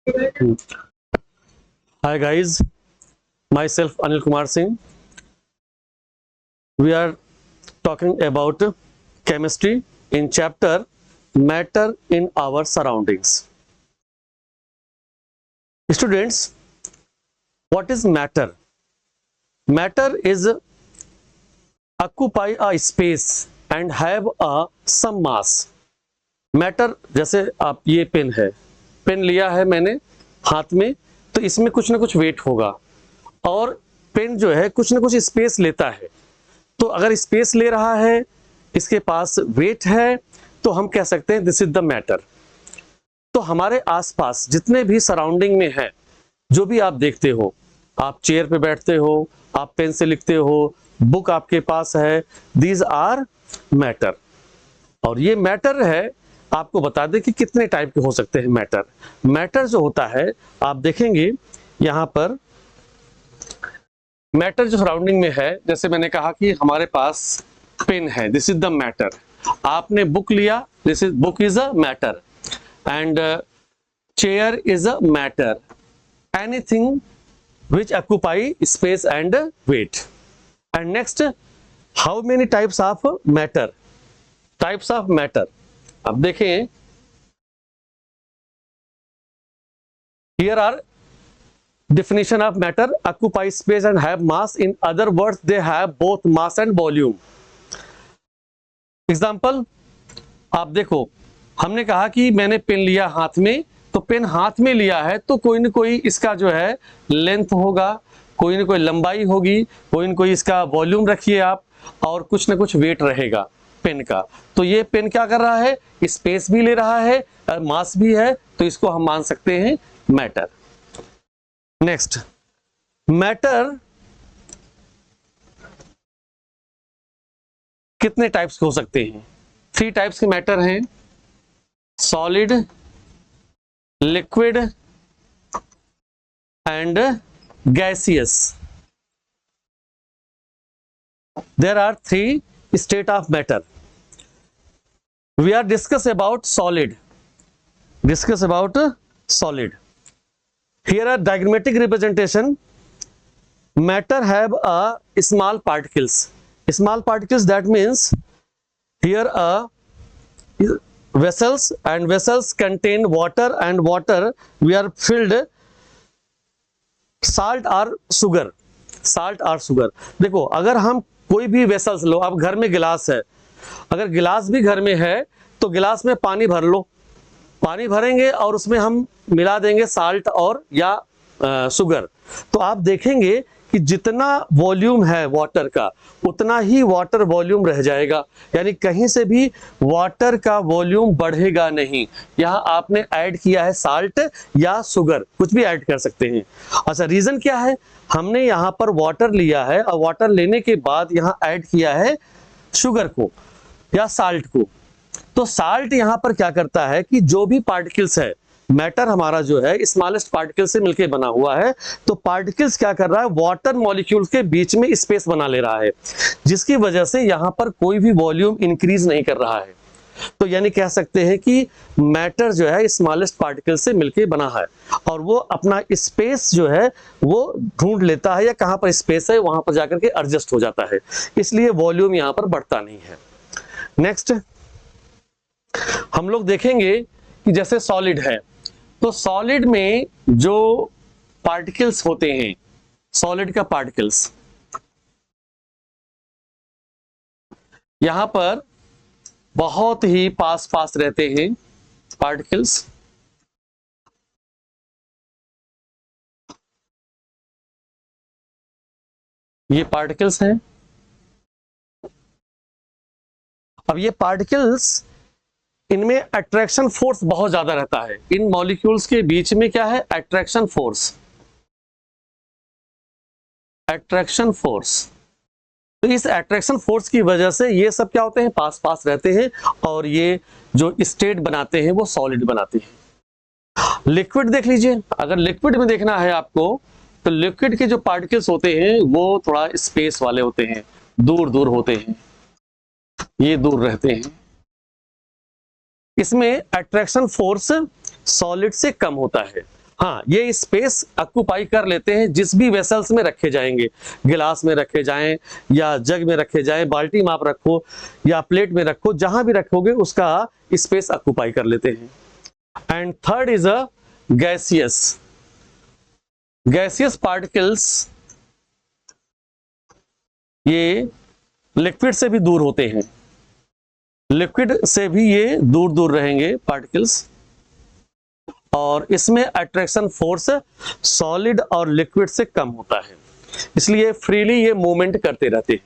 Hi guys, myself Anil Kumar Singh. We are talking about chemistry in chapter Matter in our surroundings. Students, what is matter? Matter is occupy a space and have a some mass. Matter जैसे आप ये pen है, pen लिया है मैंने हाथ में, तो इसमें कुछ ना कुछ वेट होगा और पेन जो है कुछ ना कुछ स्पेस लेता है। तो अगर स्पेस ले रहा है, इसके पास वेट है, तो हम कह सकते हैं दिस इज द मैटर। तो हमारे आसपास जितने भी सराउंडिंग में है, जो भी आप देखते हो, आप चेयर पे बैठते हो, आप पेन से लिखते हो, बुक आपके पास है, दीज आर मैटर। और ये मैटर है, आपको बता दें कि कितने टाइप के हो सकते हैं मैटर। मैटर जो होता है, आप देखेंगे यहां पर मैटर जो सराउंडिंग में है, जैसे मैंने कहा कि हमारे पास पेन है, दिस इज द मैटर। आपने बुक लिया, this is book is a matter, and chair is a matter. Anything which occupy space and weight. And next, how many types of matter? Types of matter. अब देखें, here are definition of matter: occupy space and have mass. In other words, they have both mass and volume. Example, आप देखो, हमने कहा कि मैंने pen लिया हाथ में, तो पेन हाथ में लिया है तो कोई ना कोई इसका जो है लेंथ होगा, कोई ना कोई लंबाई होगी, कोई ना कोई इसका वॉल्यूम रखिए आप, और कुछ ना कुछ वेट रहेगा पेन का। तो ये पेन क्या कर रहा है, स्पेस भी ले रहा है और मास भी है, तो इसको हम मान सकते हैं मैटर। नेक्स्ट, मैटर कितने टाइप्स के हो सकते हैं? 3 टाइप्स के मैटर हैं: solid, liquid and gaseous. There are 3 state of matter. We are discuss about solid. Discuss about solid. Here are diagrammatic representation. Matter have a small particles. Small particles, that means here a vessels, and vessels contain water, and water we are filled salt और sugar. Salt और sugar, देखो अगर हम कोई भी vessels लो, अब घर में गिलास है, अगर गिलास भी घर में है तो गिलास में पानी भर लो, पानी भरेंगे और उसमें हम मिला देंगे साल्ट और या शुगर, तो आप देखेंगे कि जितना वॉल्यूम है वाटर का, उतना ही वाटर वॉल्यूम रह जाएगा, यानी कहीं से भी वाटर का वॉल्यूम बढ़ेगा नहीं। यहाँ आपने ऐड किया है साल्ट या शुगर, कुछ भी ऐड कर सकते हैं। अच्छा, रीजन क्या है? हमने यहाँ पर वाटर लिया है और वाटर लेने के बाद यहाँ ऐड किया है शुगर को या साल्ट को। तो साल्ट यहाँ पर क्या करता है कि जो भी पार्टिकल्स है, मैटर हमारा जो है स्मॉलेस्ट पार्टिकल से मिलकर बना हुआ है, तो पार्टिकल्स क्या कर रहा है, वाटर मॉलिक्यूल्स के बीच में स्पेस बना ले रहा है, जिसकी वजह से यहाँ पर कोई भी वॉल्यूम इंक्रीज नहीं कर रहा है। तो यानी कह सकते हैं कि मैटर जो है स्मॉलेस्ट पार्टिकल से मिलकर बना है, और वो अपना स्पेस जो है वो ढूंढ लेता है, या कहाँ पर स्पेस है वहां पर जाकर के एडजस्ट हो जाता है, इसलिए वॉल्यूम यहाँ पर बढ़ता नहीं है। नेक्स्ट, हम लोग देखेंगे कि जैसे सॉलिड है, तो सॉलिड में जो पार्टिकल्स होते हैं, सॉलिड का पार्टिकल्स यहां पर बहुत ही पास पास रहते हैं पार्टिकल्स। ये पार्टिकल्स हैं। अब ये पार्टिकल्स, इनमें अट्रैक्शन फोर्स बहुत ज्यादा रहता है, इन मॉलिक्यूल्स के बीच में क्या है, अट्रैक्शन फोर्स। अट्रैक्शन फोर्स, तो इस अट्रैक्शन फोर्स की वजह से ये सब क्या होते हैं, पास पास रहते हैं, और ये जो स्टेट बनाते हैं वो सॉलिड बनाते हैं। लिक्विड देख लीजिए, अगर लिक्विड में देखना है आपको, तो लिक्विड के जो पार्टिकल्स होते हैं वो थोड़ा स्पेस वाले होते हैं, दूर दूर होते हैं, ये दूर रहते हैं। इसमें अट्रैक्शन फोर्स सॉलिड से कम होता है, हाँ, ये स्पेस ऑक्यूपाई कर लेते हैं जिस भी वेसल्स में रखे जाएंगे, गिलास में रखे जाएं या जग में रखे जाएं, बाल्टी में आप रखो या प्लेट में रखो, जहां भी रखोगे उसका स्पेस ऑक्यूपाई कर लेते हैं। And third is a gaseous. Gaseous particles ये लिक्विड से भी दूर होते हैं, लिक्विड से भी ये दूर दूर रहेंगे पार्टिकल्स, और इसमें अट्रैक्शन फोर्स सॉलिड और लिक्विड से कम होता है, इसलिए फ्रीली ये मूवमेंट करते रहते हैं।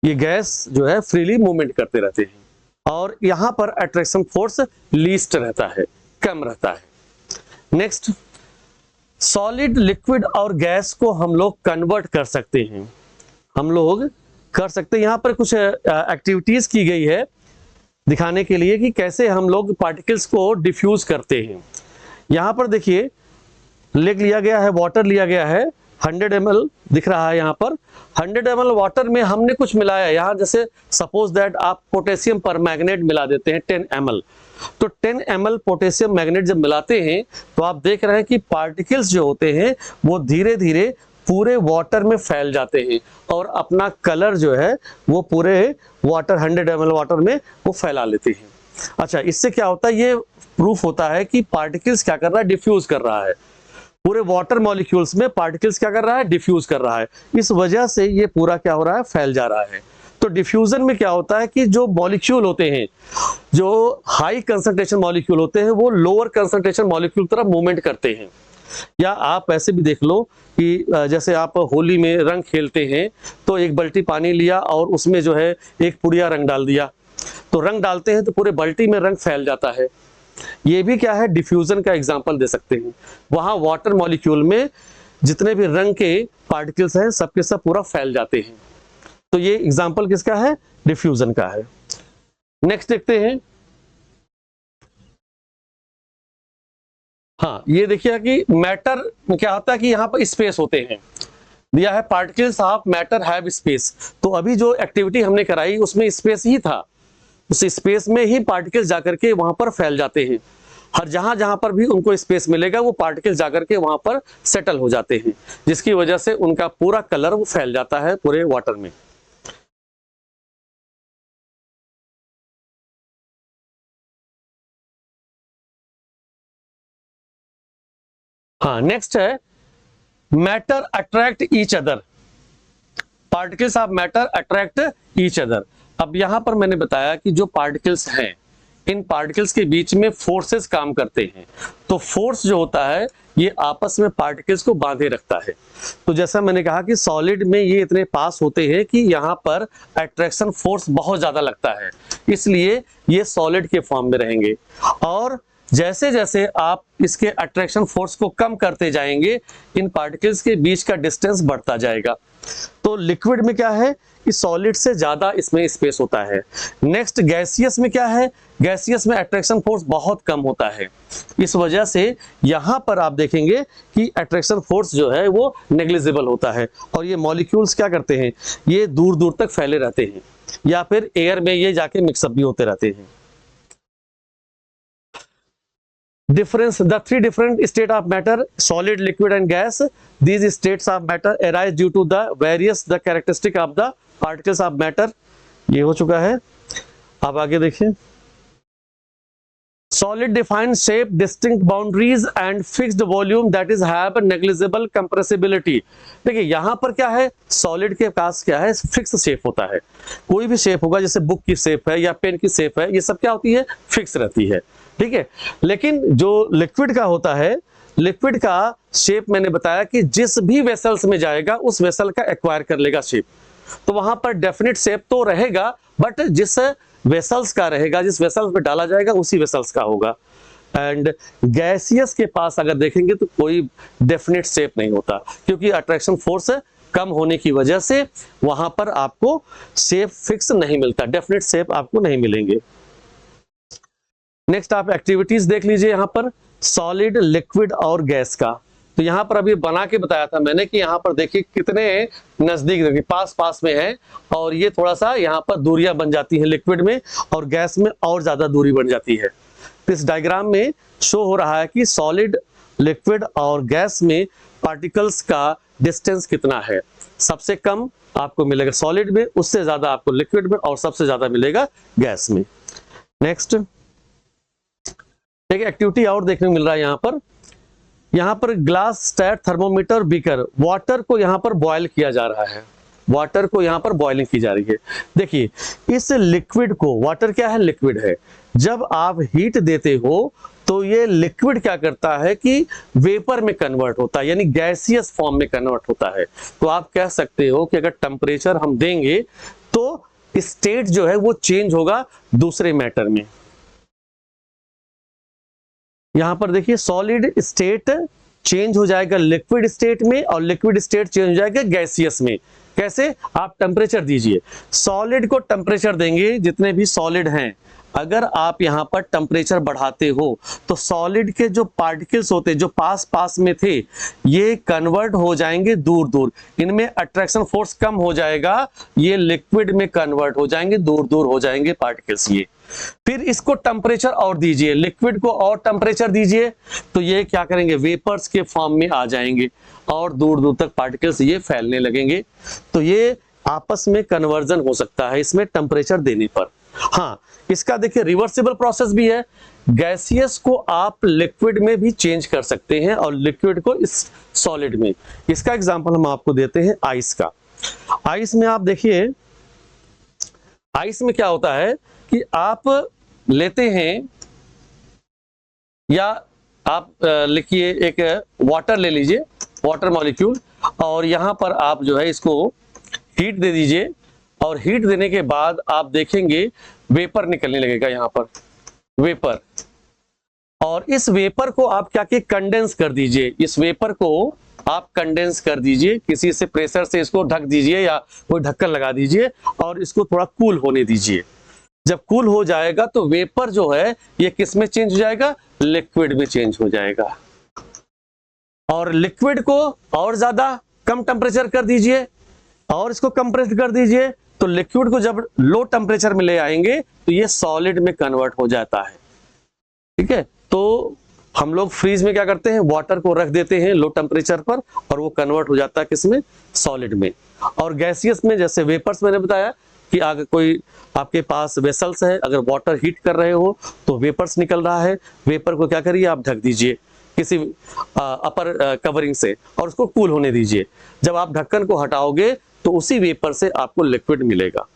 ये गैस जो है फ्रीली मूवमेंट करते रहते हैं, और यहां पर अट्रैक्शन फोर्स लीस्ट रहता है, कम रहता है। नेक्स्ट, सॉलिड, लिक्विड और गैस को हम लोग कन्वर्ट कर सकते हैं, हम लोग कर सकते हैं। यहां पर कुछ एक्टिविटीज की गई है दिखाने के लिए कि कैसे हम लोग पार्टिकल्स को डिफ्यूज करते हैं। यहां पर देखिए लिख लिया गया है, वाटर लिया गया है 100 ml दिख रहा है। यहाँ पर 100 ml वाटर में हमने कुछ मिलाया, यहाँ जैसे सपोज दैट आप पोटेशियम परमैंगनेट मिला देते हैं 10 ml, तो 10 ml पोटेशियम मैग्नेट जब मिलाते हैं तो आप देख रहे हैं कि पार्टिकल्स जो होते हैं वो धीरे धीरे पूरे वाटर में फैल जाते हैं और अपना कलर जो है वो पूरे वाटर 100 ml वाटर में वो फैला लेते हैं। अच्छा, इससे क्या होता है, ये प्रूफ होता है कि पार्टिकल्स क्या कर रहा है, डिफ्यूज कर रहा है, पूरे वाटर मॉलिक्यूल्स में पार्टिकल्स क्या कर रहा है, डिफ्यूज कर रहा है। इस वजह से ये पूरा क्या हो रहा है, फैल जा रहा है। तो डिफ्यूजन में क्या होता है कि जो मॉलिक्यूल होते हैं, जो हाई कंसंट्रेशन मॉलिक्यूल होते हैं, वो लोअर कंसंट्रेशन मॉलिक्यूल तरफ मूवमेंट करते हैं। या आप ऐसे भी देख लो कि जैसे आप होली में रंग खेलते हैं तो एक बाल्टी पानी लिया और उसमें जो है एक पुड़िया रंग डाल दिया, तो रंग डालते हैं तो पूरे बाल्टी में रंग फैल जाता है। ये भी क्या है, डिफ्यूजन का एग्जांपल दे सकते हैं। वहां वाटर मॉलिक्यूल में जितने भी रंग के पार्टिकल्स हैं सबके सब पूरा फैल जाते हैं। तो ये एग्जांपल किसका है, डिफ्यूजन का है। नेक्स्ट देखते हैं। हाँ, ये देखिए कि मैटर में क्या होता है कि यहाँ पर स्पेस होते हैं, दिया है particles of matter have space. तो अभी जो एक्टिविटी हमने कराई उसमें स्पेस ही था, उस स्पेस में ही पार्टिकल्स जाकर के वहां पर फैल जाते हैं। हर जहां जहां पर भी उनको स्पेस मिलेगा वो पार्टिकल्स जाकर के वहां पर सेटल हो जाते हैं, जिसकी वजह से उनका पूरा कलर वो फैल जाता है पूरे वाटर में। हाँ, नेक्स्ट है matter attract each other. Particles of matter attract each other. अब यहां पर मैंने बताया कि जो पार्टिकल्स हैं, इन पार्टिकल्स के बीच में फोर्सेस काम करते हैं। तो फोर्स जो होता है ये आपस में पार्टिकल्स को बांधे रखता है। तो जैसा मैंने कहा कि सॉलिड में ये इतने पास होते हैं कि यहाँ पर अट्रैक्शन फोर्स बहुत ज्यादा लगता है, इसलिए ये सॉलिड के फॉर्म में रहेंगे। और जैसे जैसे आप इसके अट्रैक्शन फोर्स को कम करते जाएंगे, इन पार्टिकल्स के बीच का डिस्टेंस बढ़ता जाएगा। तो लिक्विड में क्या है कि सॉलिड से ज्यादा इसमें स्पेस होता है। नेक्स्ट, गैसियस में क्या है, गैसियस में अट्रैक्शन फोर्स बहुत कम होता है। इस वजह से यहां पर आप देखेंगे कि अट्रैक्शन फोर्स जो है वो नेग्लिजिबल होता है, और ये मॉलिक्यूल्स क्या करते हैं, ये दूर दूर तक फैले रहते हैं या फिर एयर में ये जाके मिक्सअप भी होते रहते हैं। Difference, the three different state of matter, solid, liquid and gas. These states of matter arise due to the various the characteristic of the particles of matter. ये हो चुका है। अब आगे देखिए। Solid defines shape, distinct boundaries and fixed volume that is have negligible compressibility. देखिए यहाँ पर क्या है, सॉलिड के पास क्या है, फिक्स शेप होता है। कोई भी शेप होगा, जैसे बुक की शेप है या पेन की शेप है, ये सब क्या होती है, फिक्स रहती है, ठीक है। लेकिन जो लिक्विड का होता है, लिक्विड का शेप मैंने बताया कि जिस भी वेसल्स में जाएगा उस वेसल का एक्वायर कर लेगा शेप। तो वहां पर डेफिनेट शेप तो रहेगा, बट जिस वेसल्स का रहेगा, जिस वेसल्स में डाला जाएगा उसी वेसल्स का होगा। एंड गैसियस के पास अगर देखेंगे तो कोई डेफिनेट शेप नहीं होता, क्योंकि अट्रैक्शन फोर्स कम होने की वजह से वहां पर आपको शेप फिक्स नहीं मिलता, डेफिनेट शेप आपको नहीं मिलेंगे। नेक्स्ट आप एक्टिविटीज देख लीजिए यहाँ पर, सॉलिड, लिक्विड और गैस का। तो यहाँ पर अभी बना के बताया था मैंने कि यहाँ पर देखिए कितने नजदीक पास पास में है, और ये थोड़ा सा यहाँ पर दूरियां बन जाती हैं लिक्विड में, और गैस में और ज्यादा दूरी बन जाती है। तो इस डायग्राम में शो हो रहा है कि सॉलिड लिक्विड और गैस में पार्टिकल्स का डिस्टेंस कितना है। सबसे कम आपको मिलेगा सॉलिड में, उससे ज्यादा आपको लिक्विड में, और सबसे ज्यादा मिलेगा गैस में। नेक्स्ट एक एक्टिविटी और देखने को मिल रहा है यहाँ पर ग्लास, स्टैट, थर्मोमीटर, बीकर, वाटर को यहाँ पर बॉयल किया जा रहा है। वाटर को यहाँ पर बॉइलिंग की जा रही है। देखिए इस लिक्विड को, वाटर क्या है, लिक्विड है, जब आप हीट देते हो तो ये लिक्विड क्या करता है कि वेपर में कन्वर्ट होता है, यानी गैसियस फॉर्म में कन्वर्ट होता है। तो आप कह सकते हो कि अगर टेम्परेचर हम देंगे तो स्टेट जो है वो चेंज होगा दूसरे मैटर में। यहां पर देखिए सॉलिड स्टेट चेंज हो जाएगा लिक्विड स्टेट में, और लिक्विड स्टेट चेंज हो जाएगा गैसियस में। कैसे? आप टेम्परेचर दीजिए, सॉलिड को टेम्परेचर देंगे, जितने भी सॉलिड हैं, अगर आप यहां पर टेम्परेचर बढ़ाते हो तो सॉलिड के जो पार्टिकल्स होते हैं जो पास पास में थे, ये कन्वर्ट हो जाएंगे दूर दूर, इनमें अट्रैक्शन फोर्स कम हो जाएगा, ये लिक्विड में कन्वर्ट हो जाएंगे, दूर दूर हो जाएंगे पार्टिकल्स ये। फिर इसको टेम्परेचर और दीजिए, लिक्विड को और टेम्परेचर दीजिए, तो ये क्या करेंगे, वेपर्स के फॉर्म में आ जाएंगे और दूर दूर तक पार्टिकल्स ये फैलने लगेंगे। तो ये आपस में कन्वर्जन हो सकता है इसमें टेम्परेचर देने पर। हाँ, इसका देखिए रिवर्सिबल प्रोसेस भी है, गैसियस को आप लिक्विड में भी चेंज कर सकते हैं और लिक्विड को इस सॉलिड में। इसका एग्जांपल हम आपको देते हैं आइस का। आइस में आप देखिए, आइस में क्या होता है कि आप लेते हैं, या आप लिखिए एक वाटर ले लीजिए, वाटर मॉलिक्यूल, और यहां पर आप जो है इसको हीट दे दीजिए, और हीट देने के बाद आप देखेंगे वेपर निकलने लगेगा यहां पर, वेपर। और इस वेपर को आप क्या किए, कंडेंस कर दीजिए, इस वेपर को आप कंडेंस कर दीजिए, किसी से प्रेशर से इसको ढक दीजिए या कोई ढक्कन लगा दीजिए, और इसको थोड़ा कूल होने दीजिए। जब कूल हो जाएगा तो वेपर जो है ये किस में चेंज हो जाएगा, लिक्विड में चेंज हो जाएगा। और लिक्विड को और ज्यादा कम टेम्परेचर कर दीजिए और इसको कंप्रेस कर दीजिए, तो लिक्विड को जब लो टेम्परेचर में ले आएंगे तो ये सॉलिड में कन्वर्ट हो जाता है। ठीक है, तो हम लोग फ्रीज में क्या करते हैं, वाटर को रख देते हैं लो टेम्परेचर पर, और वो कन्वर्ट हो जाता है किसमें, सॉलिड में। और गैसियस में जैसे वेपर्स मैंने बताया कि अगर कोई आपके पास वेसल्स है, अगर वाटर हीट कर रहे हो तो वेपर्स निकल रहा है, वेपर को क्या करिए, आप ढक दीजिए किसी अपर कवरिंग से और उसको कूल होने दीजिए। जब आप ढक्कन को हटाओगे तो उसी वेपर से आपको लिक्विड मिलेगा।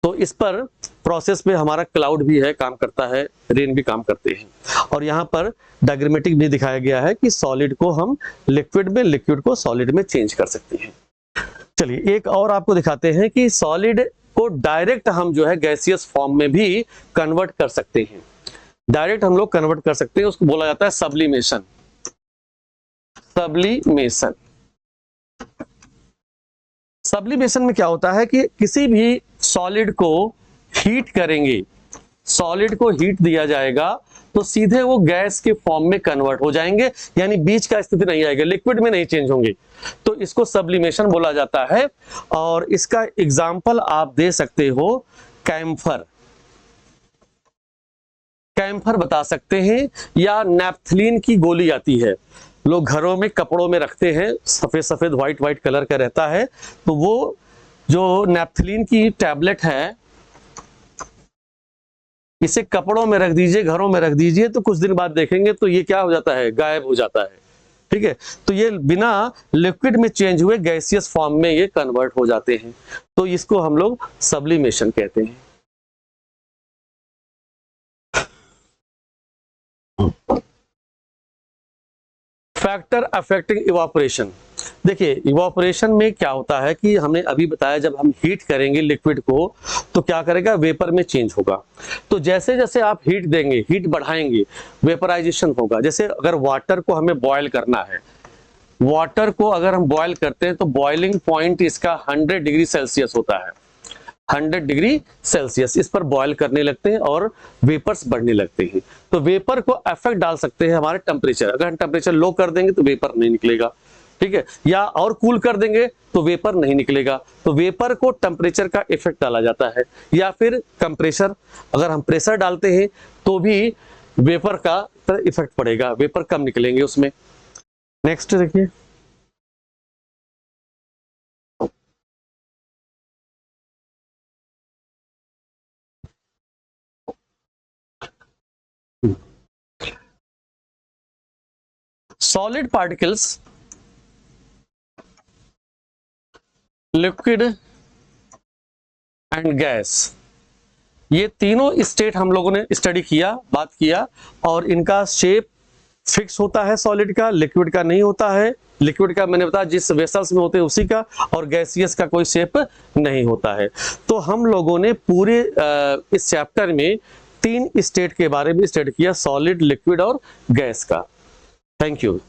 तो इस पर प्रोसेस में हमारा क्लाउड भी है, काम करता है, रेन भी काम करते हैं। और यहाँ पर डायग्रामेटिक भी दिखाया गया है कि सॉलिड को हम लिक्विड में, लिक्विड को सॉलिड में चेंज कर सकते हैं। चलिए एक और आपको दिखाते हैं कि सॉलिड को डायरेक्ट हम जो है गैसियस फॉर्म में भी कन्वर्ट कर सकते हैं। डायरेक्ट हम लोग कन्वर्ट कर सकते हैं, उसको बोला जाता है सब्लिमेशन। सब्लिमेशन, सब्लिमेशन में क्या होता है कि किसी भी सॉलिड को हीट करेंगे, सॉलिड को हीट दिया जाएगा तो सीधे वो गैस के फॉर्म में कन्वर्ट हो जाएंगे, यानी बीच का स्थिति नहीं आएगा, लिक्विड में नहीं चेंज होंगे। तो इसको सब्लिमेशन बोला जाता है। और इसका एग्जाम्पल आप दे सकते हो कैम्फर, कैम्फर बता सकते हैं, या नैप्थलीन की गोली आती है, लोग घरों में कपड़ों में रखते हैं, सफेद सफेद व्हाइट व्हाइट कलर का रहता है, तो वो जो नैप्थलीन की टैबलेट है, इसे कपड़ों में रख दीजिए, घरों में रख दीजिए, तो कुछ दिन बाद देखेंगे तो ये क्या हो जाता है, गायब हो जाता है। ठीक है, तो ये बिना लिक्विड में चेंज हुए गैसियस फॉर्म में ये कन्वर्ट हो जाते हैं, तो इसको हम लोग सब्लिमेशन कहते हैं। फैक्टर अफेक्टिंग इवापोरेशन, देखिए इवापोरेशन में क्या होता है कि हमने अभी बताया, जब हम हीट करेंगे लिक्विड को तो क्या करेगा, वेपर में चेंज होगा। तो जैसे जैसे आप हीट देंगे, हीट बढ़ाएंगे, वेपराइजेशन होगा। जैसे अगर वाटर को हमें बॉयल करना है, वाटर को अगर हम बॉयल करते हैं तो बॉइलिंग पॉइंट इसका 100 डिग्री सेल्सियस होता है, 100 डिग्री सेल्सियस इस पर बॉयल करने लगते हैं और वेपर्स बढ़ने लगते हैं। तो वेपर को इफेक्ट डाल सकते हैं हमारे टेम्परेचर, अगर हम टेम्परेचर लो कर देंगे तो वेपर नहीं निकलेगा, ठीक है, या और कूल कर देंगे तो वेपर नहीं निकलेगा। तो वेपर को टेम्परेचर का इफेक्ट डाला जाता है, या फिर कंप्रेसर, अगर हम प्रेशर डालते हैं तो भी वेपर का इफेक्ट पड़ेगा, वेपर कम निकलेंगे उसमें। नेक्स्ट देखिए, solid particles, liquid and gas, ये तीनों स्टेट हम लोगों ने स्टडी किया, बात किया, और इनका शेप फिक्स होता है सॉलिड का, लिक्विड का नहीं होता है। लिक्विड का मैंने बताया जिस वेसल्स में होते हैं उसी का, और गैसियस का कोई शेप नहीं होता है। तो हम लोगों ने पूरे इस चैप्टर में 3 स्टेट के बारे में स्टडी किया, सॉलिड, लिक्विड और गैस का। Thank you.